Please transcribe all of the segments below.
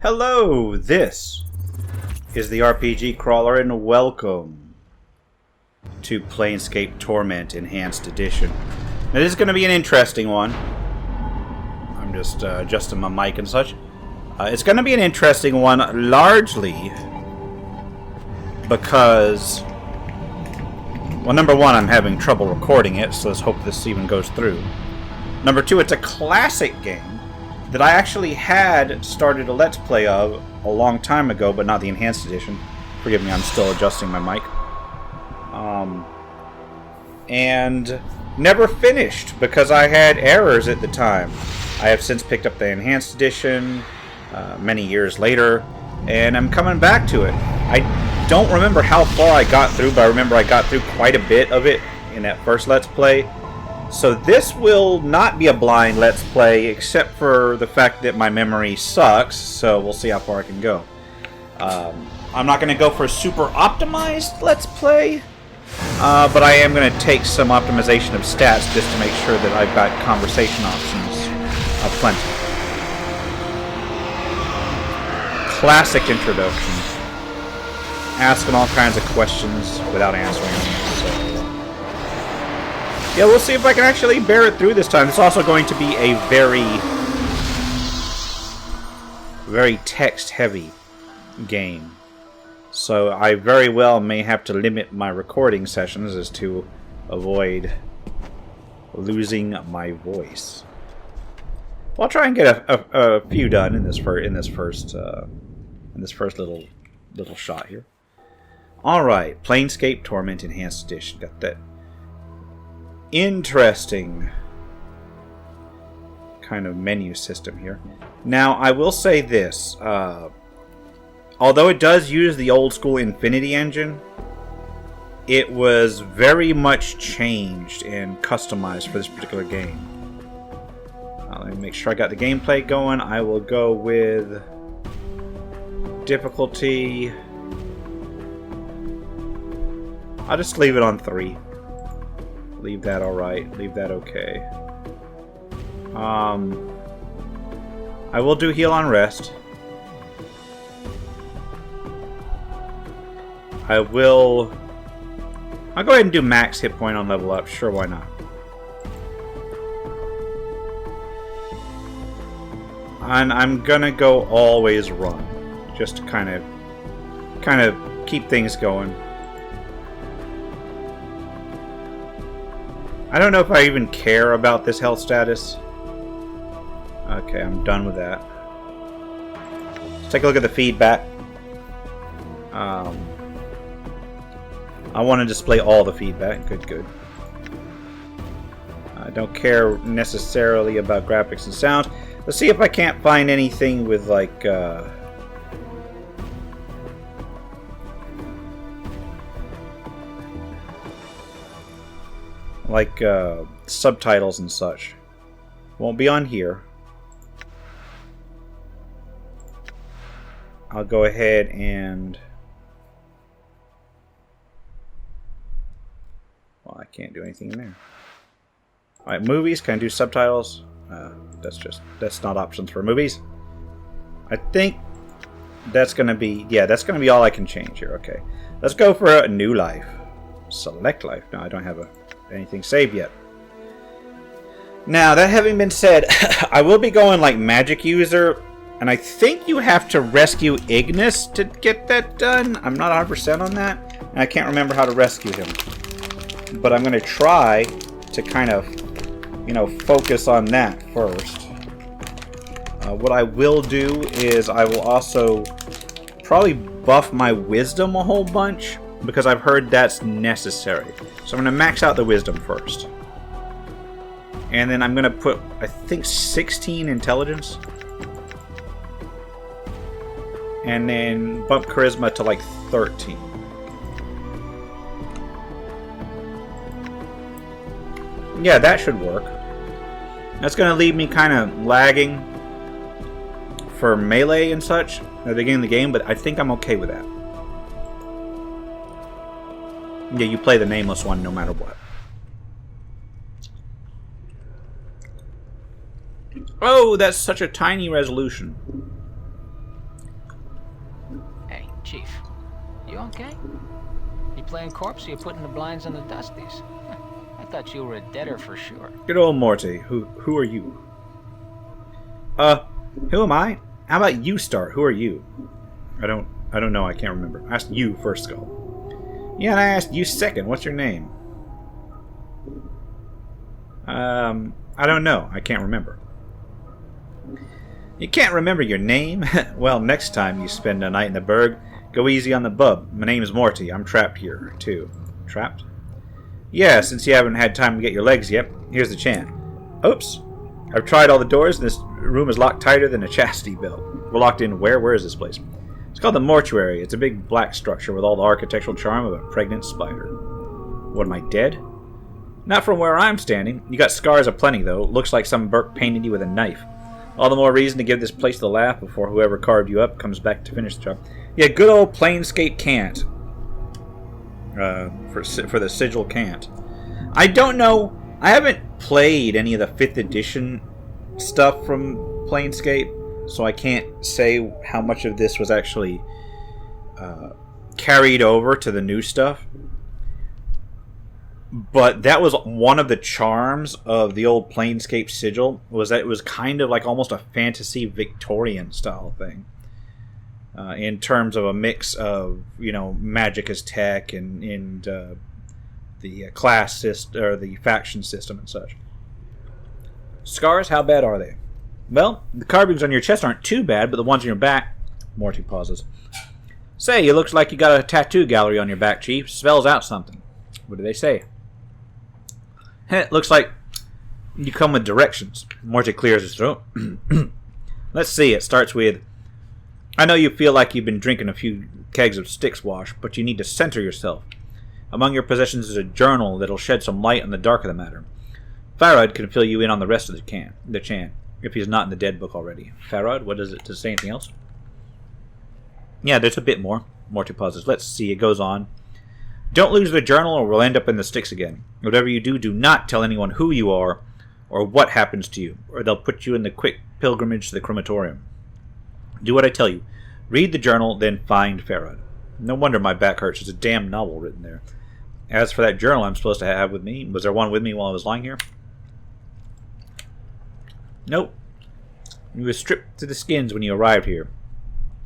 Hello, this is the RPG Crawler, and welcome to Planescape Torment Enhanced Edition. Now, this is going to be an interesting one. I'm just adjusting my mic and such. It's going to be an interesting one, largely because, well, number one, I'm having trouble recording it, so let's hope this even goes through. Number two, it's a classic game that I actually had started a Let's Play of a long time ago, but not the Enhanced Edition. Forgive me, I'm still adjusting my mic. And never finished because I had errors at the time. I have since picked up the Enhanced Edition many years later, and I'm coming back to it. I don't remember how far I got through, but I remember I got through quite a bit of it in that first Let's Play. So this will not be a blind Let's Play, except for the fact that my memory sucks, so we'll see how far I can go. I'm not going to go for a super optimized Let's Play, but I am going to take some optimization of stats just to make sure that I've got conversation options plenty. Classic introduction. Asking all kinds of questions without answering them. So. Yeah, we'll see if I can actually bear it through this time. It's also going to be a very text-heavy game. So I very well may have to limit my recording sessions as to avoid losing my voice. I'll try and get a few done in this first little shot here. All right, Planescape Torment Enhanced Edition. Got that interesting kind of menu system here. Now, I will say this. Although it does use the old school Infinity engine, it was very much changed and customized for this particular game. Let me make sure I got the gameplay going. I will go with difficulty. I'll just leave it on 3. Leave that alright. Leave that okay. I will do heal on rest. I'll go ahead and do max hit point on level up. Sure, why not? And I'm gonna go always run. Just to kind of keep things going. I don't know if I even care about this health status. Okay, I'm done with that. Let's take a look at the feedback. I want to display all the feedback. Good. I don't care necessarily about graphics and sound. Let's see if I can't find anything with like subtitles and such. Won't be on here. I'll go ahead and... Well, I can't do anything in there. Alright, movies. Can I do subtitles? That's not options for movies. I think that's gonna be... Yeah, that's gonna be all I can change here. Okay. Let's go for a new life. Select life. No, I don't have anything saved yet. Now, that having been said, I will be going like magic user, and I think you have to rescue Ignis to get that done. I'm not 100% on that, and I can't remember how to rescue him. But I'm going to try to kind of, focus on that first. What I will do is I will also probably buff my wisdom a whole bunch, because I've heard that's necessary. So I'm going to max out the wisdom first. And then I'm going to put, I think, 16 intelligence. And then bump charisma to like 13. Yeah, that should work. That's going to leave me kind of lagging for melee and such at the beginning of the game, but I think I'm okay with that. Yeah, you play the Nameless One no matter what. Oh, that's such a tiny resolution. Chief, you okay? You playing corpse or you putting the blinds on the dusties? I thought you were a deader for sure. Good old Morty. Who are you? Who am I? How about you start? Who are you? I don't know. I can't remember. I asked you first, Skull. Yeah, and I asked you second. What's your name? I don't know. I can't remember. You can't remember your name? Well, next time you spend a night in the burg, go easy on the bub. My name's Morty. I'm trapped here, too. Trapped? Yeah, since you haven't had time to get your legs yet, here's the chant. Oops. I've tried all the doors, and this room is locked tighter than a chastity belt. We're locked in where? Where is this place? It's called the mortuary. It's a big black structure with all the architectural charm of a pregnant spider. What, am I dead? Not from where I'm standing. You got scars aplenty, though. Looks like some Burke painted you with a knife. All the more reason to give this place the laugh before whoever carved you up comes back to finish the job. Yeah, good old Planescape cant. For the sigil cant. I don't know. I haven't played any of the 5th edition stuff from Planescape, so I can't say how much of this was actually carried over to the new stuff. But that was one of the charms of the old Planescape sigil, was that it was kind of like almost a fantasy Victorian style thing. In terms of a mix of, magic as tech and the class system, or the faction system and such. Scars, how bad are they? Well, the carvings on your chest aren't too bad, but the ones on your back... Morty pauses. Say, it looks like you got a tattoo gallery on your back, Chief. Spells out something. What do they say? It looks like you come with directions. Morty clears his throat. Let's see, it starts with... I know you feel like you've been drinking a few kegs of Styx wash, but you need to center yourself. Among your possessions is a journal that'll shed some light on the dark of the matter. Farad can fill you in on the rest of the chant, if he's not in the dead book already. Farad, what does it say anything else? Yeah, there's a bit more. Morty pauses. Let's see, it goes on. Don't lose the journal or we'll end up in the Styx again. Whatever you do, do not tell anyone who you are or what happens to you, or they'll put you in the quick pilgrimage to the crematorium. Do what I tell you. Read the journal, then find Farad. No wonder my back hurts. There's a damn novel written there. As for that journal I'm supposed to have with me, was there one with me while I was lying here? Nope. You were stripped to the skins when you arrived here.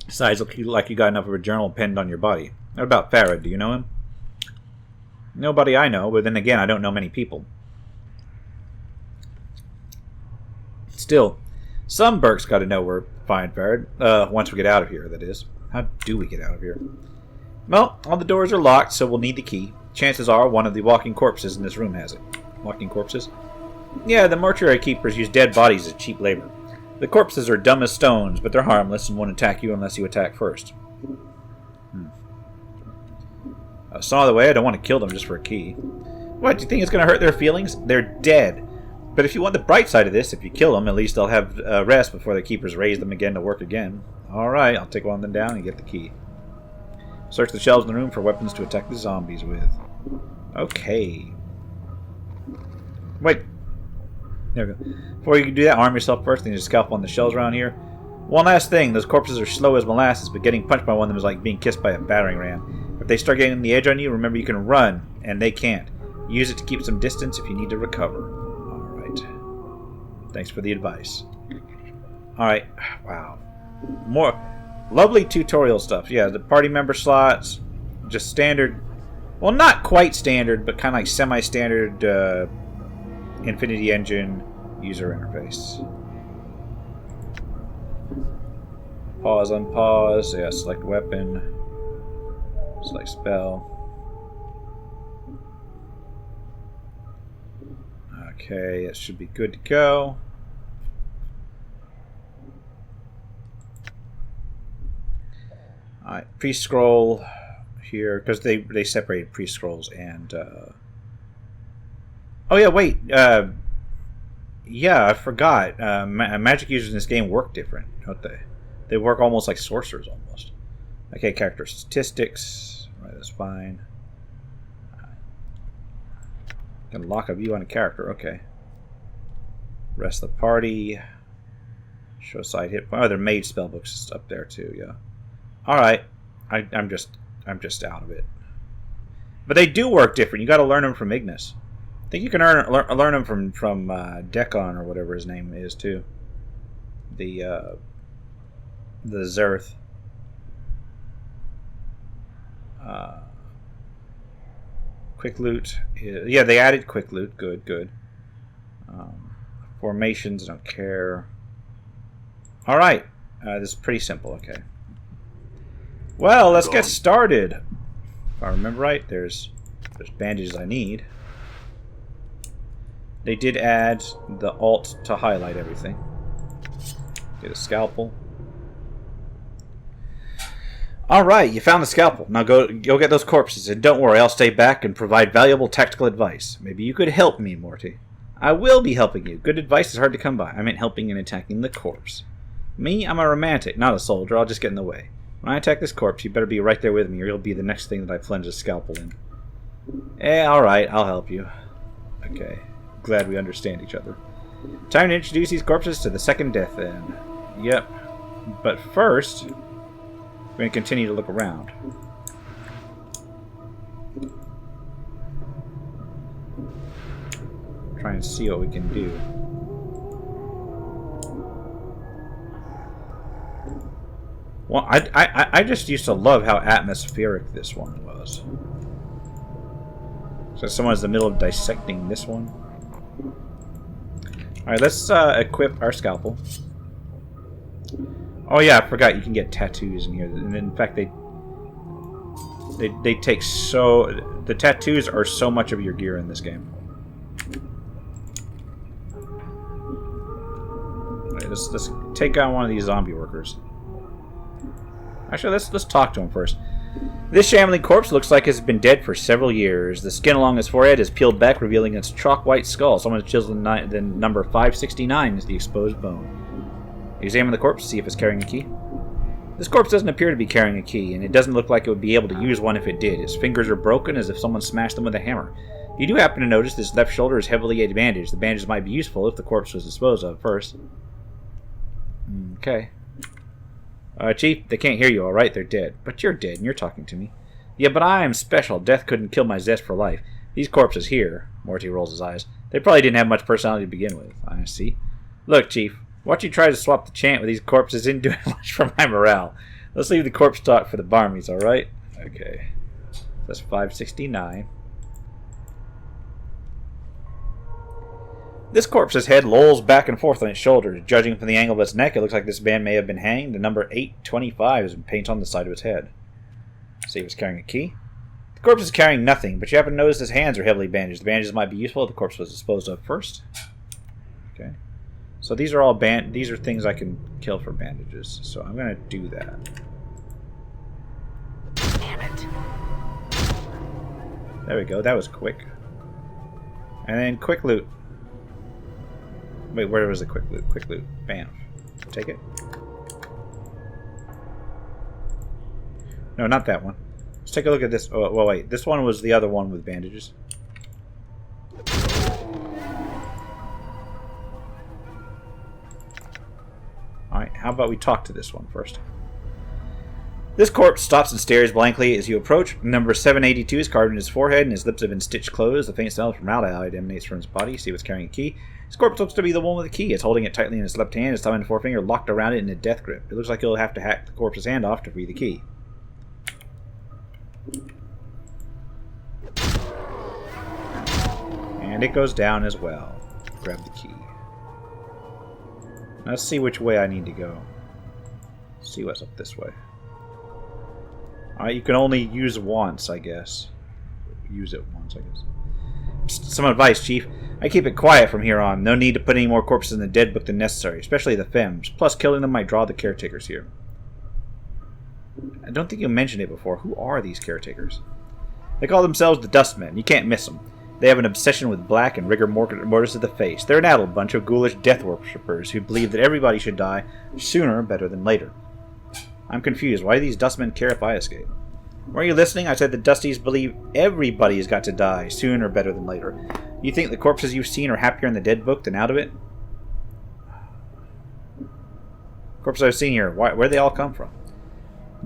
Besides, look like you got enough of a journal penned on your body. What about Farad? Do you know him? Nobody I know, but then again, I don't know many people. Still, some Burke's got to know where to find Farad. Once we get out of here, that is. How do we get out of here? Well, all the doors are locked, so we'll need the key. Chances are one of the walking corpses in this room has it. Walking corpses? Yeah, the mortuary keepers use dead bodies as cheap labor. The corpses are dumb as stones, but they're harmless and won't attack you unless you attack first. Some other way, I don't want to kill them just for a key. What, do you think it's going to hurt their feelings? They're dead. But if you want the bright side of this, if you kill them, at least they'll have rest before the keepers raise them again to work again. Alright, I'll take one of them down and get the key. Search the shelves in the room for weapons to attack the zombies with. Okay. Wait. There we go. Before you can do that, arm yourself first and just scalp on the shelves around here. One last thing, those corpses are slow as molasses, but getting punched by one of them is like being kissed by a battering ram. If they start getting the edge on you, remember you can run, and they can't. Use it to keep some distance if you need to recover. Alright. Thanks for the advice. Alright. Wow. More lovely tutorial stuff. Yeah, the party member slots. Just standard. Well, not quite standard, but kind of like semi-standard Infinity Engine user interface. Pause, unpause. Yeah, select weapon. Select spell. Okay, it should be good to go. Alright, pre-scroll here, because they separated pre-scrolls and... Oh yeah, wait. Yeah, I forgot. Magic users in this game work different, don't they? They work almost like sorcerers, almost. Okay, character statistics. Right, that's fine. Can lock a view on a character. Okay. Rest of the party. Show side hit point. Oh, their mage spellbooks up there too. Yeah. All right. I'm just out of it. But they do work different. You got to learn them from Ignis. I think you can learn them from Dekon or whatever his name is too. The Zerth. Quick loot. Yeah, they added quick loot. Good. Formations, don't care. All right, this is pretty simple. Okay. Well, let's get started. If I remember right, there's bandages I need. They did add the alt to highlight everything. Get a scalpel. All right, you found the scalpel. Now go get those corpses, and don't worry, I'll stay back and provide valuable tactical advice. Maybe you could help me, Morty. I will be helping you. Good advice is hard to come by. I meant helping in attacking the corpse. Me, I'm a romantic, not a soldier. I'll just get in the way. When I attack this corpse, you better be right there with me, or you'll be the next thing that I plunge a scalpel in. All right, I'll help you. Okay, glad we understand each other. Time to introduce these corpses to the second death end. Yep, but first, we're going to continue to look around. Try and see what we can do. Well, I just used to love how atmospheric this one was. So someone's in the middle of dissecting this one. Alright, let's equip our scalpel. Oh yeah, I forgot you can get tattoos in here. And in fact, they take so... The tattoos are so much of your gear in this game. Alright, let's take on one of these zombie workers. Actually, let's talk to him first. This shambling corpse looks like it's been dead for several years. The skin along its forehead is peeled back, revealing its chalk-white skull. Someone has chiseled the number 569 is the exposed bone. Examine the corpse to see if it's carrying a key. This corpse doesn't appear to be carrying a key, and it doesn't look like it would be able to use one if it did. Its fingers are broken, as if someone smashed them with a hammer. You do happen to notice this left shoulder is heavily bandaged. The bandages might be useful if the corpse was disposed of first. Okay. Chief, they can't hear you, alright? They're dead. But you're dead, and you're talking to me. Yeah, but I am special. Death couldn't kill my zest for life. These corpses here, Morty rolls his eyes, they probably didn't have much personality to begin with. I see. Look, Chief, watch you try to swap the chant with these corpses isn't doing much for my morale. Let's leave the corpse talk for the barmies, alright? Okay. That's 569. This corpse's head lolls back and forth on its shoulders. Judging from the angle of its neck, it looks like this man may have been hanged. The number 825 has been painted on the side of its head. See if it's carrying a key. The corpse is carrying nothing, but you happen to notice his hands are heavily bandaged. The bandages might be useful if the corpse was disposed of first. Okay. So these are all these are things I can kill for bandages. So I'm going to do that. Damn it. There we go. That was quick. And then quick loot. Wait, where was the quick loot? Quick loot. Bam. Take it. No, not that one. Let's take a look at this. Oh, well, wait. This one was the other one with bandages. Alright, how about we talk to this one first? This corpse stops and stares blankly as you approach. Number 782 is carved in his forehead, and his lips have been stitched closed. The faint smell of formaldehyde emanates from his body. See what's carrying a key. This corpse looks to be the one with the key. It's holding it tightly in its left hand, its thumb and forefinger locked around it in a death grip. It looks like you'll have to hack the corpse's hand off to free the key. And it goes down as well. Grab the key. Now let's see which way I need to go. Let's see what's up this way. Alright, you can only use once, I guess. Use it once, I guess. Some advice, Chief. I keep it quiet from here on. No need to put any more corpses in the dead book than necessary, especially the Femmes. Plus, killing them might draw the caretakers here. I don't think you mentioned it before. Who are these caretakers? They call themselves the Dustmen. You can't miss them. They have an obsession with black and rigor mortis to the face. They're an addled bunch of ghoulish death worshippers who believe that everybody should die sooner better than later. I'm confused. Why do these Dustmen care if I escape? Were you listening? I said the Dusties believe everybody's got to die sooner better than later. You think the corpses you've seen are happier in the dead book than out of it? Corpses I've seen here, where'd they all come from?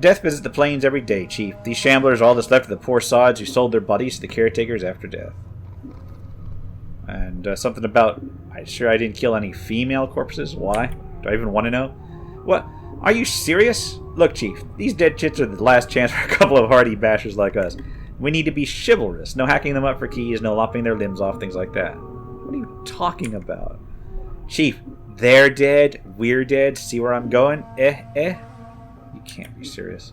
Death visits the plains every day, Chief. These shamblers are all that's left of the poor sods who sold their bodies to the caretakers after death. And something about, I'm sure I didn't kill any female corpses. Why? Do I even want to know? What? Are you serious? Look, Chief, these dead chits are the last chance for a couple of hardy bashers like us. We need to be chivalrous. No hacking them up for keys, no lopping their limbs off, things like that. What are you talking about? Chief, they're dead, we're dead. See where I'm going? You can't be serious.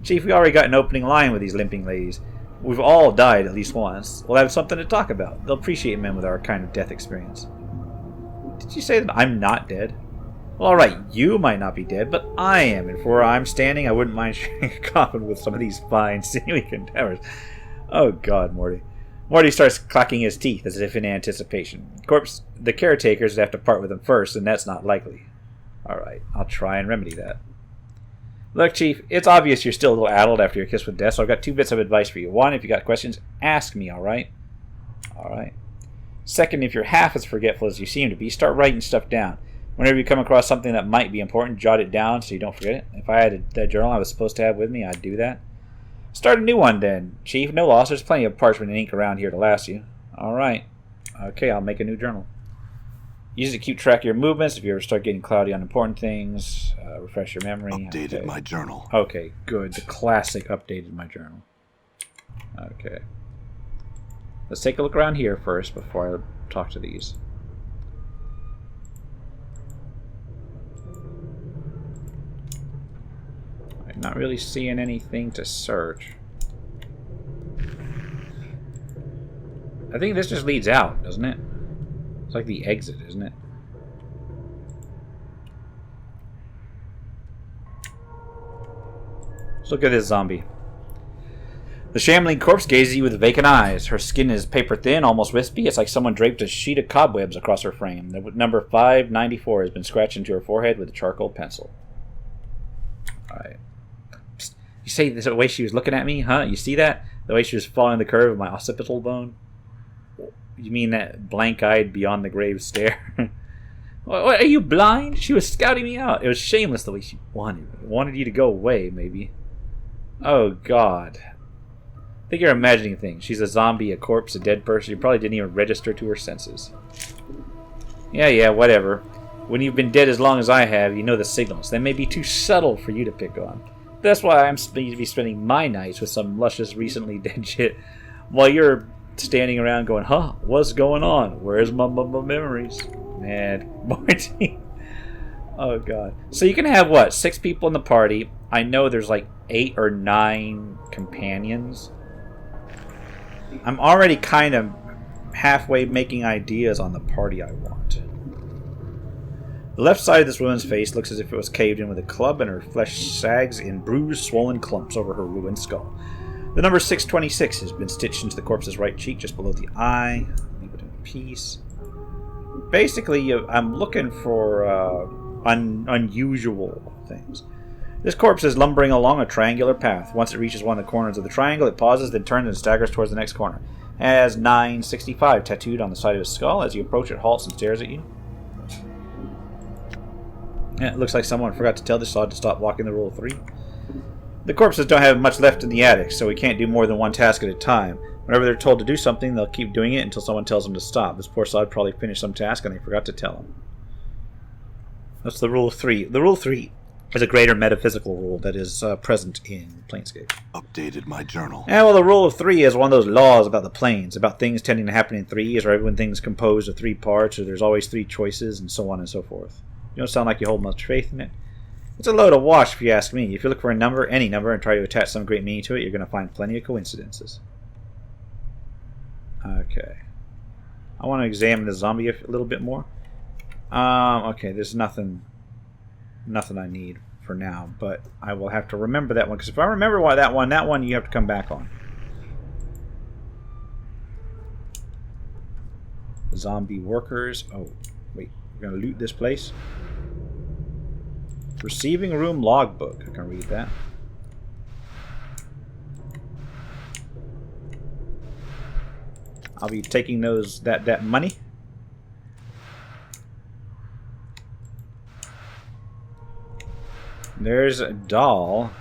Chief, we already got an opening line with these limping ladies. We've all died at least once. We'll have something to talk about. They'll appreciate men with our kind of death experience. Did you say that I'm not dead? Well, alright, you might not be dead, but I am, and for where I'm standing, I wouldn't mind sharing a coffin with some of these fine, sinewy cadavers. Oh god, Morty. Morty starts clacking his teeth as if in anticipation. The caretakers would have to part with him first, and that's not likely. Alright, I'll try and remedy that. Look, Chief, it's obvious you're still a little addled after your kiss with death, so I've got 2 bits of advice for you. 1, if you got questions, ask me, alright? Alright. 2nd, if you're half as forgetful as you seem to be, start writing stuff down. Whenever you come across something that might be important, jot it down so you don't forget it. If I had that journal I was supposed to have with me, I'd do that. Start a new one then, Chief. No loss. There's plenty of parchment and ink around here to last you. Alright. Okay, I'll make a new journal. Use it to keep track of your movements if you ever start getting cloudy on important things. Refresh your memory. Updated my journal. Okay, good. The classic updated my journal. Okay. Let's take a look around here first before I talk to these. I'm not really seeing anything to search. I think this just leads out, doesn't it? It's like the exit, isn't it? Let's look at this zombie. The shambling corpse gazes at you with vacant eyes. Her skin is paper thin, almost wispy. It's like someone draped a sheet of cobwebs across her frame. The number 594 has been scratched into her forehead with a charcoal pencil. Alright. You say this the way she was looking at me, huh? You see that? The way she was following the curve of my occipital bone? You mean that blank-eyed, beyond-the-grave stare? What, are you blind? She was scouting me out. It was shameless the way she wanted me. Wanted you to go away, maybe. Oh, God. I think you're imagining things. She's a zombie, a corpse, a dead person. You probably didn't even register to her senses. Yeah, whatever. When you've been dead as long as I have, you know the signals. They may be too subtle for you to pick on. That's why I'm supposed to be spending my nights with some luscious, recently dead shit, while you're standing around going, huh, what's going on? Where's my memories? Man, Marty. Oh, God. So you can have, what, 6 people in the party. I know there's like 8 or 9 companions. I'm already kind of halfway making ideas on the party I want. The left side of this woman's face looks as if it was caved in with a club, and her flesh sags in bruised, swollen clumps over her ruined skull. The number 626 has been stitched into the corpse's right cheek, just below the eye. Leave it in peace. Basically, I'm looking for unusual things. This corpse is lumbering along a triangular path. Once it reaches one of the corners of the triangle, it pauses, then turns and staggers towards the next corner. It has 965 tattooed on the side of his skull. As you approach, it halts and stares at you. Yeah, it looks like someone forgot to tell this sod to stop walking the rule of 3. The corpses don't have much left in the attic, so we can't do more than one task at a time. Whenever they're told to do something, they'll keep doing it until someone tells them to stop. This poor sod probably finished some task and they forgot to tell him. That's the rule of 3. The rule of 3 is a greater metaphysical rule that is present in Planescape. Updated my journal. Yeah, well, the rule of 3 is one of those laws about the planes, about things tending to happen in threes, or when things composed of 3 parts, or there's always 3 choices, and so on and so forth. You don't sound like you hold much faith in it. It's a load of wash, if you ask me. If you look for a number, any number, and try to attach some great meaning to it, you're going to find plenty of coincidences. Okay. I want to examine the zombie a little bit more. Okay, there's nothing I need for now, but I will have to remember that one, because if I remember that one you have to come back on. Zombie workers. Oh, wait. We're going to loot this place. Receiving room logbook. I can read that. I'll be taking that money. There's a doll.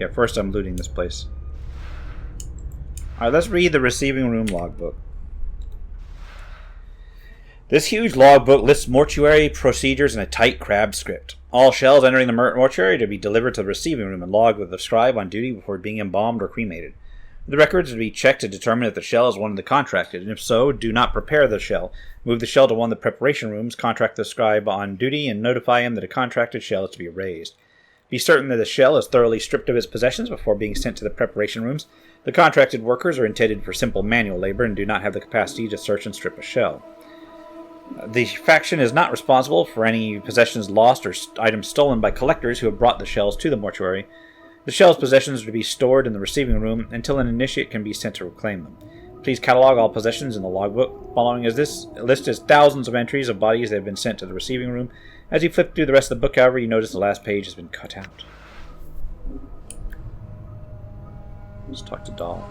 Yeah, first I'm looting this place. Alright, let's read the receiving room logbook. This huge logbook lists mortuary procedures in a tight crab script. All shells entering the mortuary are to be delivered to the receiving room and logged with the scribe on duty before being embalmed or cremated. The records are to be checked to determine if the shell is one of the contracted, and if so, do not prepare the shell. Move the shell to one of the preparation rooms, contract the scribe on duty, and notify him that a contracted shell is to be raised. Be certain that the shell is thoroughly stripped of its possessions before being sent to the preparation rooms. The contracted workers are intended for simple manual labor and do not have the capacity to search and strip a shell. The faction is not responsible for any possessions lost or items stolen by collectors who have brought the shells to the mortuary. The shell's possessions are to be stored in the receiving room until an initiate can be sent to reclaim them. Please catalog all possessions in the logbook. Following is this list is thousands of entries of bodies that have been sent to the receiving room. As you flip through the rest of the book, however, you notice the last page has been cut out. Let's talk to Dahl.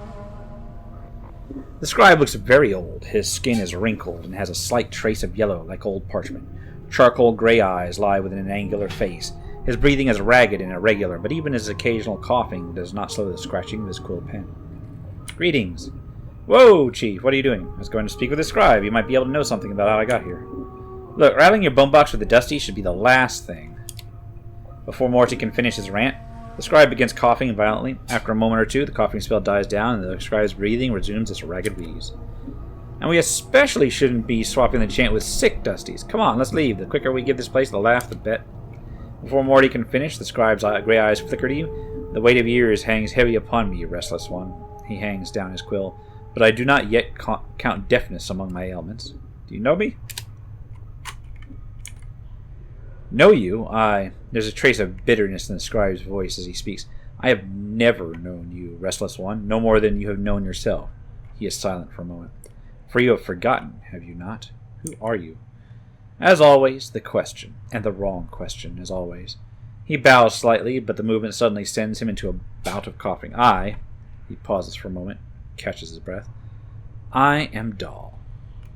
The scribe looks very old. His skin is wrinkled and has a slight trace of yellow like old parchment. Charcoal gray eyes lie within an angular face. His breathing is ragged and irregular, but even his occasional coughing does not slow the scratching of his quill pen. Greetings. Whoa, Chief, what are you doing? I was going to speak with the scribe. You might be able to know something about how I got here. Look, rattling your bone box with the dusty should be the last thing. Before Morty can finish his rant, the scribe begins coughing violently. After a moment or two, the coughing spell dies down, and the scribe's breathing resumes its ragged wheeze. And we especially shouldn't be swapping the chant with sick dusties. Come on, let's leave. The quicker we give this place the laugh, the bet. Before Morty can finish, the scribe's gray eyes flicker to you. The weight of years hangs heavy upon me, you restless one. He hangs down his quill. But I do not yet count deafness among my ailments. Do you know me? Know you? There's a trace of bitterness in the scribe's voice as he speaks. I have never known you, restless one, no more than you have known yourself. He is silent for a moment. For you have forgotten, have you not? Who are you? As always, the question, and the wrong question, as always. He bows slightly, but the movement suddenly sends him into a bout of coughing. He pauses for a moment, catches his breath. I am Dahl.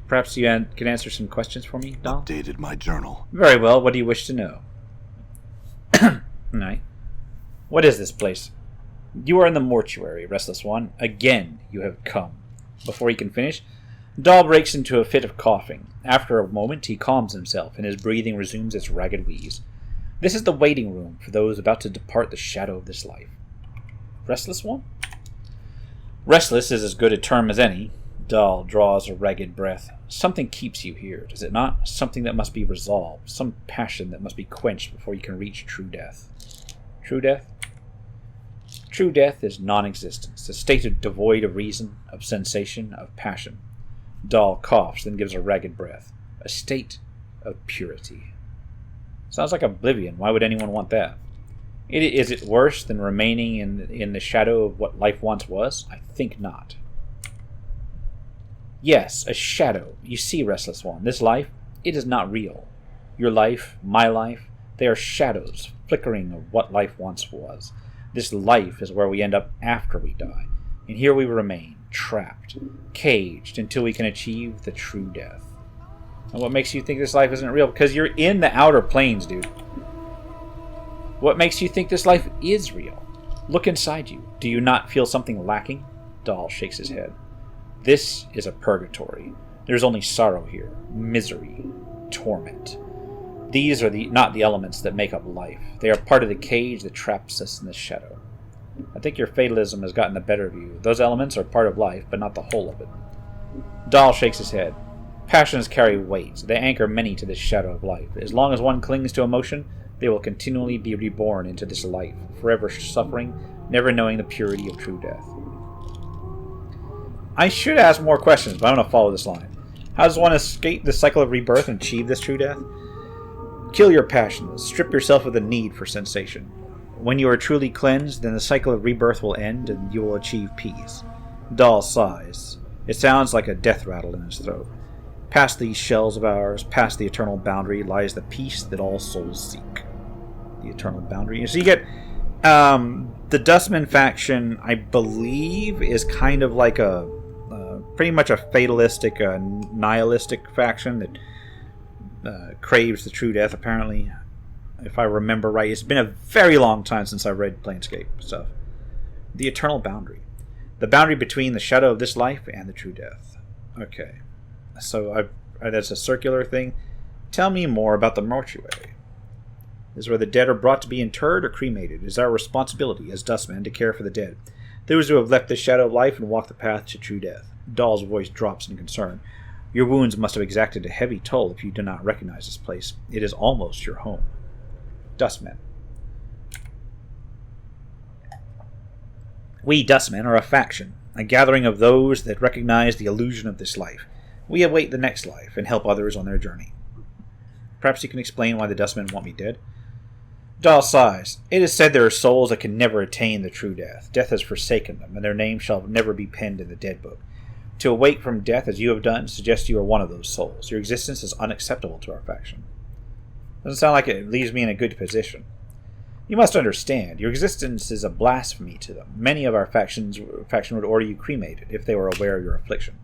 Perhaps you can answer some questions for me, Dahl? Updated my journal. Very well, what do you wish to know? Right. What is this place? You are in the mortuary, restless one. Again, you have come. Before he can finish, Dahl breaks into a fit of coughing. After a moment, he calms himself, and his breathing resumes its ragged wheeze. This is the waiting room for those about to depart the shadow of this life. Restless one? Restless is as good a term as any. Dahl draws a ragged breath. Something keeps you here, does it not? Something that must be resolved. Some passion that must be quenched before you can reach true death. True death? True death is non-existence, a state devoid of reason, of sensation, of passion. Dahl coughs, then gives a ragged breath. A state of purity. Sounds like oblivion. Why would anyone want that? Is it worse than remaining in the shadow of what life once was? I think not. Yes, a shadow. You see, restless one, this life, it is not real. Your life, my life, they are shadows, flickering of what life once was. This life is where we end up after we die. And here we remain, trapped, caged, until we can achieve the true death. And what makes you think this life isn't real? Because you're in the outer planes, dude. What makes you think this life is real? Look inside you. Do you not feel something lacking? Dahl shakes his head. This is a purgatory. There's only sorrow here, misery, torment. These are not the elements that make up life. They are part of the cage that traps us in the shadow. I think your fatalism has gotten the better of you. Those elements are part of life, but not the whole of it. Dahl shakes his head. Passions carry weight. They anchor many to this shadow of life. As long as one clings to emotion, they will continually be reborn into this life, forever suffering, never knowing the purity of true death. I should ask more questions, but I'm going to follow this line. How does one escape the cycle of rebirth and achieve this true death? Kill your passions. Strip yourself of the need for sensation. When you are truly cleansed, then the cycle of rebirth will end and you will achieve peace. Dahl sighs. It sounds like a death rattle in his throat. Past these shells of ours, past the eternal boundary, lies the peace that all souls seek. The eternal boundary. So you get the Dustman faction, I believe, is kind of like a pretty much a fatalistic, nihilistic faction that craves the true death, apparently. If I remember right. It's been a very long time since I read Planescape stuff. The eternal boundary. The boundary between the shadow of this life and the true death. Okay. So that's a circular thing. Tell me more about the mortuary. This is where the dead are brought to be interred or cremated. It is our responsibility as dustmen to care for the dead, those who have left the shadow of life and walked the path to true death. Dahl's voice drops in concern. Your wounds must have exacted a heavy toll if you do not recognize this place. It is almost your home. Dustmen. We dustmen are a faction, a gathering of those that recognize the illusion of this life. We await the next life and help others on their journey. Perhaps you can explain why the dustmen want me dead? Dahl sighs. It is said there are souls that can never attain the true death. Death has forsaken them, and their name shall never be penned in the dead book. To awake from death as you have done suggests you are one of those souls. Your existence is unacceptable to our faction. Doesn't sound like it leaves me in a good position. You must understand, your existence is a blasphemy to them. Many of our faction would order you cremated if they were aware of your affliction.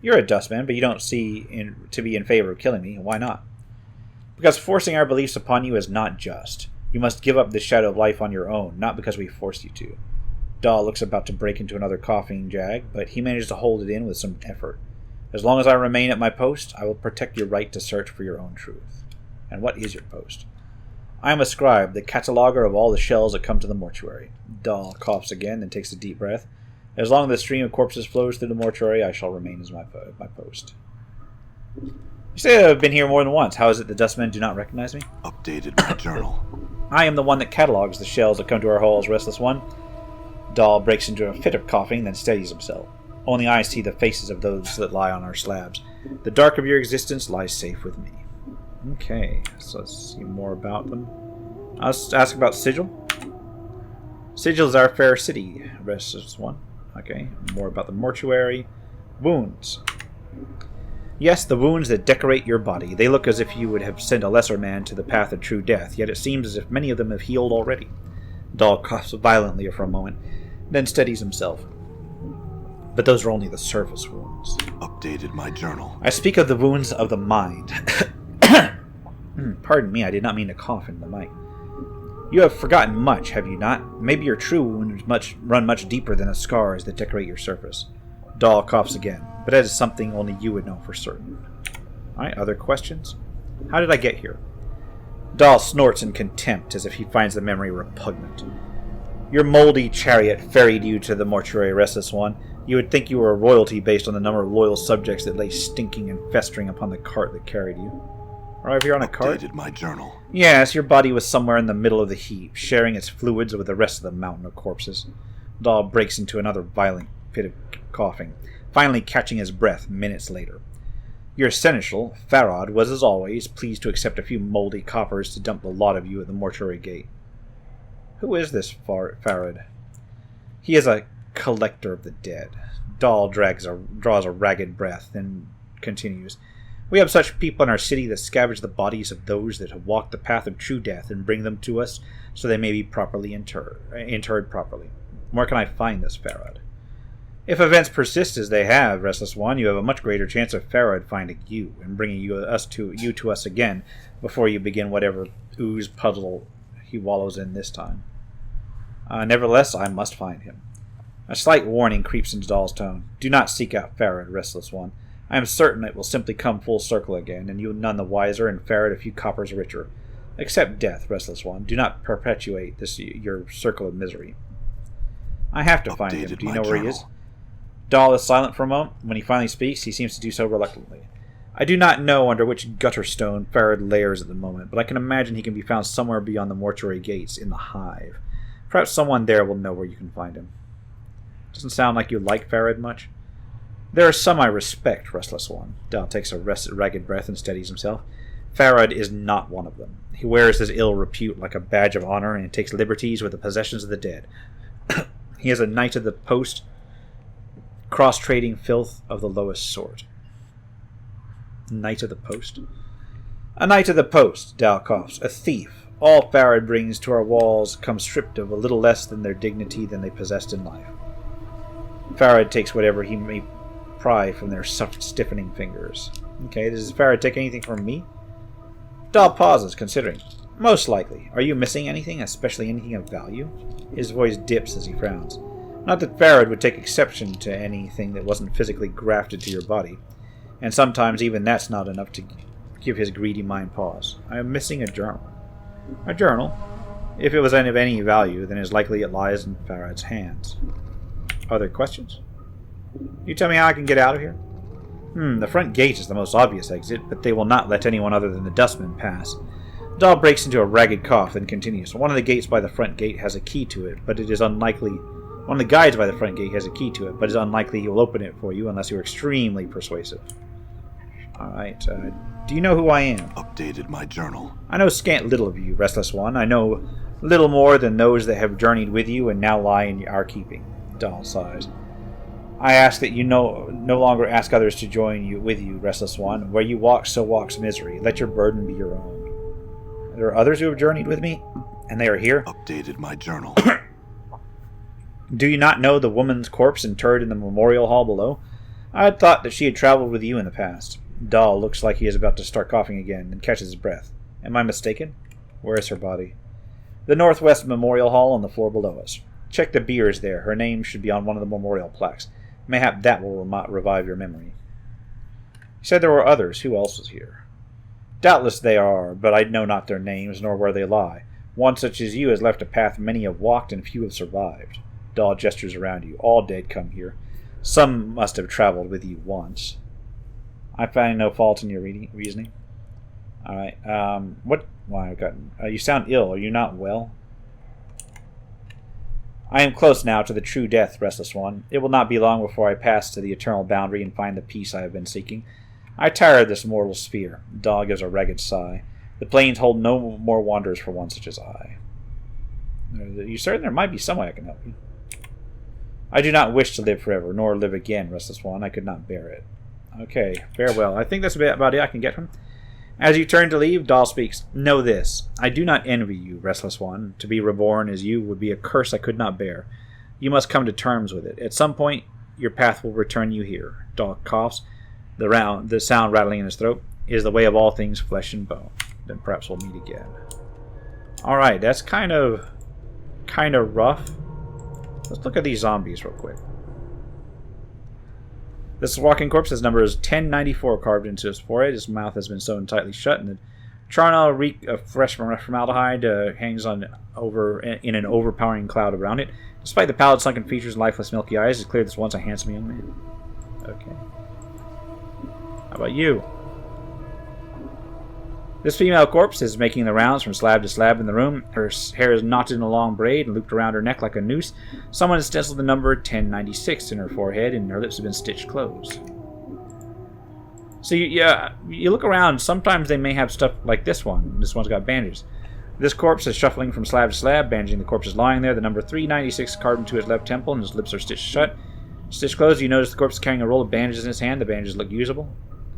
You're a dustman, but you don't to be in favor of killing me. Why not? Because forcing our beliefs upon you is not just. You must give up the shadow of life on your own, not because we forced you to. Dahl looks about to break into another coughing jag, but he manages to hold it in with some effort. As long as I remain at my post, I will protect your right to search for your own truth. And what is your post? I am a scribe, the cataloger of all the shells that come to the mortuary. Dahl coughs again, then takes a deep breath. As long as the stream of corpses flows through the mortuary, I shall remain as my post. You say I've been here more than once. How is it the dustmen do not recognize me? Updated my journal. I am the one that catalogs the shells that come to our halls, Restless One. Dahl breaks into a fit of coughing, then steadies himself. Only I see the faces of those that lie on our slabs. The dark of your existence lies safe with me. Okay, so let's see more about them. I'll ask about Sigil. Sigil is our fair city, Restless One. Okay, more about the mortuary. Wounds. Yes, the wounds that decorate your body. They look as if you would have sent a lesser man to the path of true death, yet it seems as if many of them have healed already. Dahl coughs violently for a moment, then steadies himself. But those are only the surface wounds. Updated my journal. I speak of the wounds of the mind. Pardon me, I did not mean to cough into the mic. You have forgotten much, have you not? Maybe your true wounds run much deeper than the scars that decorate your surface. Dahl coughs again, but that is something only you would know for certain. Alright, other questions? How did I get here? Dahl snorts in contempt as if he finds the memory repugnant. Your moldy chariot ferried you to the mortuary, Restless One. You would think you were a royalty based on the number of loyal subjects that lay stinking and festering upon the cart that carried you. Arrive here on a cart? Updated my journal. Yes, your body was somewhere in the middle of the heap, sharing its fluids with the rest of the mountain of corpses. Dahl breaks into another violent fit of coughing, finally catching his breath minutes later. Your seneschal, Farad, was as always pleased to accept a few moldy coppers to dump the lot of you at the mortuary gate. Who is this Farad? He is a collector of the dead. Dahl draws a ragged breath, then continues. We have such people in our city that scavenge the bodies of those that have walked the path of true death and bring them to us so they may be properly interred properly. Where can I find this Farad? If events persist as they have, Restless One, you have a much greater chance of Farad finding you and bringing you to us again before you begin whatever ooze puzzle he wallows in this time. Nevertheless, I must find him. A slight warning creeps into Dahl's tone. Do not seek out Farad, Restless One. I am certain it will simply come full circle again, and you none the wiser, and Farad a few coppers richer. Accept death, Restless One. Do not perpetuate your circle of misery. I have to find him. Do you know where he is? Dahl is silent for a moment. When he finally speaks, he seems to do so reluctantly. I do not know under which gutter stone Farad lairs at the moment, but I can imagine he can be found somewhere beyond the mortuary gates in the hive. Perhaps someone there will know where you can find him. Doesn't sound like you like Farad much. There are some I respect, Restless One. Dahl takes a ragged breath and steadies himself. Farad is not one of them. He wears his ill repute like a badge of honor and takes liberties with the possessions of the dead. He is a knight of the post, cross-trading filth of the lowest sort. Knight of the post? A knight of the post, Dahl coughs. A thief. All Farad brings to our walls come stripped of a little less than their dignity than they possessed in life. Farad takes whatever he may pry from their stiffening fingers. Okay, does Farad take anything from me? Dahl pauses, considering. Most likely. Are you missing anything, especially anything of value? His voice dips as he frowns. Not that Farad would take exception to anything that wasn't physically grafted to your body, and sometimes even that's not enough to give his greedy mind pause. I am missing a journal. A journal? If it was of any value, then it's likely it lies in Farad's hands. Other questions? You tell me how I can get out of here? The front gate is the most obvious exit, but they will not let anyone other than the dustman pass. Dahl breaks into a ragged cough, then continues. One of the gates by the front gate has a key to it, but it is unlikely... One of the guides by the front gate has a key to it, but it's unlikely he will open it for you unless you are extremely persuasive. Alright, do you know who I am? Updated my journal. I know scant little of you, Restless One. I know little more than those that have journeyed with you and now lie in our keeping. Dahl sighs. I ask that you no longer ask others to join you with you, Restless One. Where you walk, so walks misery. Let your burden be your own. There are others who have journeyed with me, and they are here. Updated my journal. Do you not know the woman's corpse interred in the memorial hall below? I had thought that she had traveled with you in the past. Dahl looks like he is about to start coughing again, and catches his breath. Am I mistaken? Where is her body? The Northwest Memorial Hall on the floor below us. Check the biers there. Her name should be on one of the memorial plaques. Mayhap that will revive your memory. You said there were others. Who else was here? Doubtless they are, but I know not their names, nor where they lie. One such as you has left a path many have walked, and few have survived. Dahl gestures around you. All dead come here. Some must have traveled with you once. I find no fault in your reasoning. Alright, what... Why, I've gotten... you sound ill. Are you not well? I am close now to the true death, Restless One. It will not be long before I pass to the eternal boundary and find the peace I have been seeking. I tire of this mortal sphere. Dahl gives a ragged sigh. The plains hold no more wanderers for one such as I. You certain there might be some way I can help you? I do not wish to live forever, nor live again, Restless One. I could not bear it. Okay, farewell. I think that's about it I can get from him. As you turn to leave, Dahl speaks. Know this. I do not envy you, Restless One. To be reborn as you would be a curse I could not bear. You must come to terms with it. At some point, your path will return you here. Dahl coughs. The sound rattling in his throat is the way of all things flesh and bone. Then perhaps we'll meet again. Alright, that's kind of rough. Let's look at these zombies real quick. This walking corpse, his number is 1094 carved into his forehead. His mouth has been sewn tightly shut, and the charnel reek of fresh formaldehyde hangs on in an overpowering cloud around it. Despite the pallid, sunken features and lifeless, milky eyes, it's clear this once a handsome young man. Okay. How about you? This female corpse is making the rounds from slab to slab in the room. Her hair is knotted in a long braid and looped around her neck like a noose. Someone has stenciled the number 1096 in her forehead, and her lips have been stitched closed. So you look around. Sometimes they may have stuff like this one. This one's got bandages. This corpse is shuffling from slab to slab. Bandaging the corpse is lying there. The number 396 carved into his left temple, and his lips are stitched shut. Stitched closed. You notice the corpse is carrying a roll of bandages in his hand. The bandages look usable.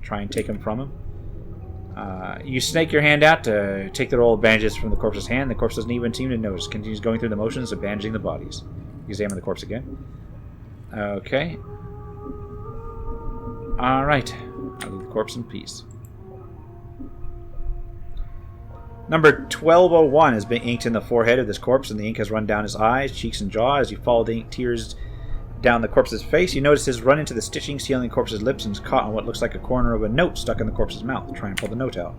Try and take them from him. You snake your hand out to take the roll of bandages from the corpse's hand. The corpse doesn't even seem to notice. Continues going through the motions of bandaging the bodies. Examine the corpse again. Okay. Alright. I'll leave the corpse in peace. Number 1201 has been inked in the forehead of this corpse, and the ink has run down his eyes, cheeks, and jaw. As you follow the ink tears down the corpse's face, you notice his run into the stitching, sealing the corpse's lips, and is caught on what looks like a corner of a note stuck in the corpse's mouth. Try and pull the note out.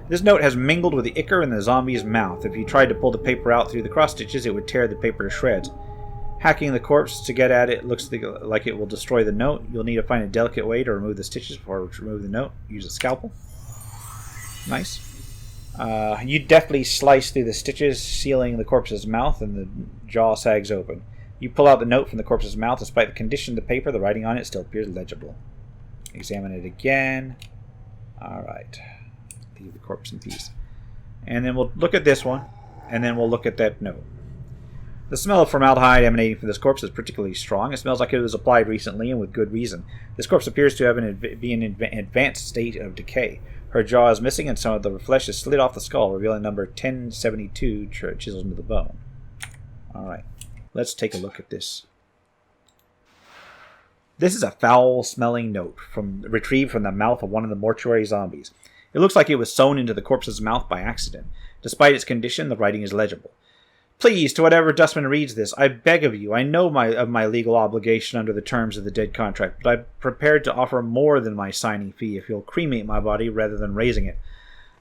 This note has mingled with the ichor in the zombie's mouth. If you tried to pull the paper out through the cross stitches, it would tear the paper to shreds. Hacking the corpse to get at it looks like it will destroy the note. You'll need to find a delicate way to remove the stitches before you remove the note. Use a scalpel. Nice. You deftly slice through the stitches, sealing the corpse's mouth, and the jaw sags open. You pull out the note from the corpse's mouth. Despite the condition of the paper, the writing on it still appears legible. Examine it again. Alright. Leave the corpse in peace. And then we'll look at this one, and then we'll look at that note. The smell of formaldehyde emanating from this corpse is particularly strong. It smells like it was applied recently, and with good reason. This corpse appears to be in an advanced state of decay. Her jaw is missing, and some of the flesh is slid off the skull, revealing number 1072 chiseled into the bone. Alright. Let's take a look at this. This is a foul-smelling note retrieved from the mouth of one of the mortuary zombies. It looks like it was sewn into the corpse's mouth by accident. Despite its condition, the writing is legible. Please, to whatever dustman reads this, I beg of you, I know of my legal obligation under the terms of the dead contract, but I'm prepared to offer more than my signing fee if you'll cremate my body rather than raising it.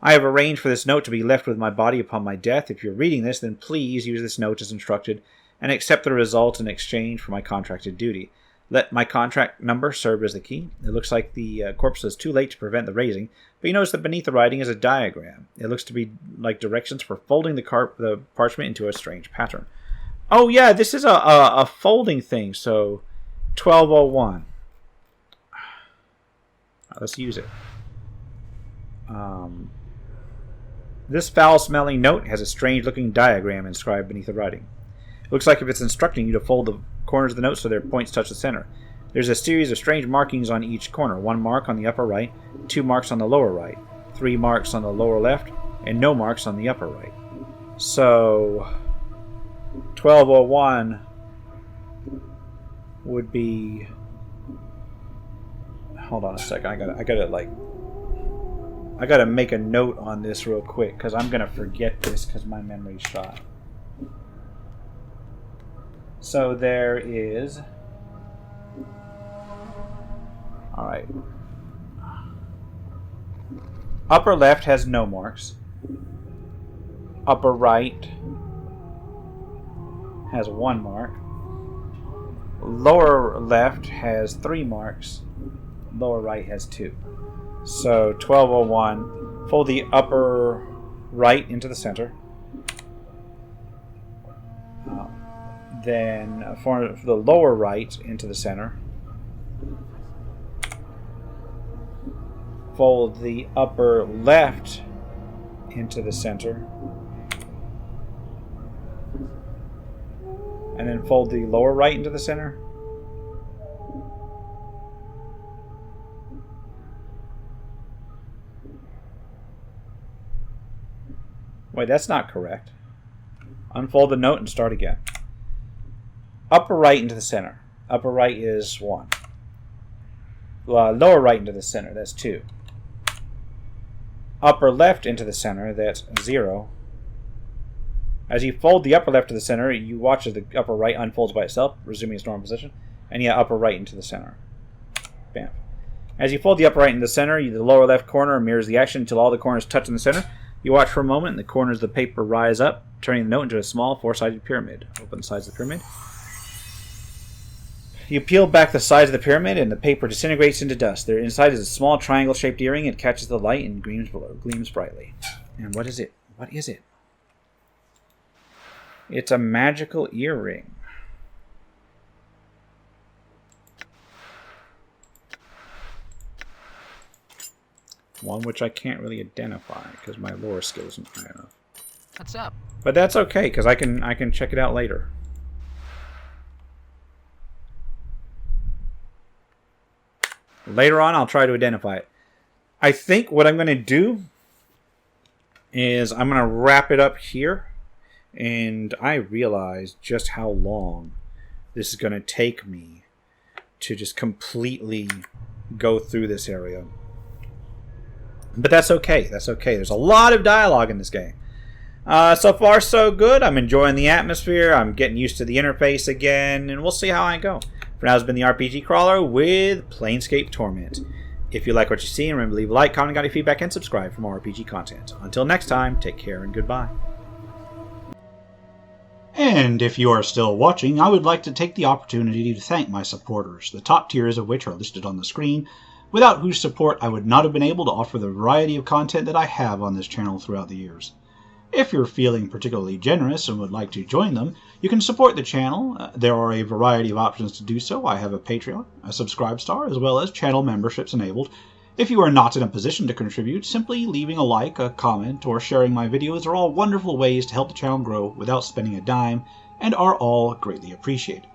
I have arranged for this note to be left with my body upon my death. If you're reading this, then please use this note as instructed and accept the result in exchange for my contracted duty. Let my contract number serve as the key. It looks like the corpse is too late to prevent the raising, but you notice that beneath the writing is a diagram. It looks to be like directions for folding the parchment into a strange pattern. Oh yeah, this is a folding thing, so 1201. Let's use it. This foul-smelling note has a strange-looking diagram inscribed beneath the writing. It looks like if it's instructing you to fold the corners of the note so their points touch the center. There's a series of strange markings on each corner. 1 mark on the upper right, 2 marks on the lower right, 3 marks on the lower left, and no marks on the upper right. So 1201 would be... Hold on a second. I gotta make a note on this real quick because I'm gonna forget this because my memory's shot. So there is... Alright. Upper left has no marks. Upper right has 1 mark. Lower left has 3 marks. Lower right has 2. So 1201, fold the upper right into the center. Then for the lower right into the center. Fold the upper left into the center. And then fold the lower right into the center. Wait, that's not correct. Unfold the note and start again. Upper right into the center. Upper right is 1. Lower right into the center, that's 2. Upper left into the center, that's 0. As you fold the upper left to the center, you watch as the upper right unfolds by itself, resuming its normal position, and you upper right into the center. Bam. As you fold the upper right into the center, the lower left corner mirrors the action until all the corners touch in the center. You watch for a moment, and the corners of the paper rise up, turning the note into a small 4-sided pyramid. Open the sides of the pyramid. You peel back the sides of the pyramid, and the paper disintegrates into dust. There inside is a small triangle-shaped earring. It catches the light and gleams brightly. And what is it? What is it? It's a magical earring. One which I can't really identify because my lore skill isn't high enough. What's up? But that's okay because I can check it out later. Later on, I'll try to identify it. I think what I'm going to do is I'm going to wrap it up here. And I realize just how long this is going to take me to just completely go through this area. But that's okay. That's okay. There's a lot of dialogue in this game. So far, so good. I'm enjoying the atmosphere. I'm getting used to the interface again. And we'll see how I go. For now, it's been the RPG Crawler with Planescape Torment. If you like what you see, remember to leave a like, comment, got any feedback, and subscribe for more RPG content. Until next time, take care and goodbye. And if you are still watching, I would like to take the opportunity to thank my supporters, the top tiers of which are listed on the screen, without whose support I would not have been able to offer the variety of content that I have on this channel throughout the years. If you're feeling particularly generous and would like to join them, you can support the channel. There are a variety of options to do so. I have a Patreon, a Subscribe Star, as well as channel memberships enabled. If you are not in a position to contribute, simply leaving a like, a comment, or sharing my videos are all wonderful ways to help the channel grow without spending a dime, and are all greatly appreciated.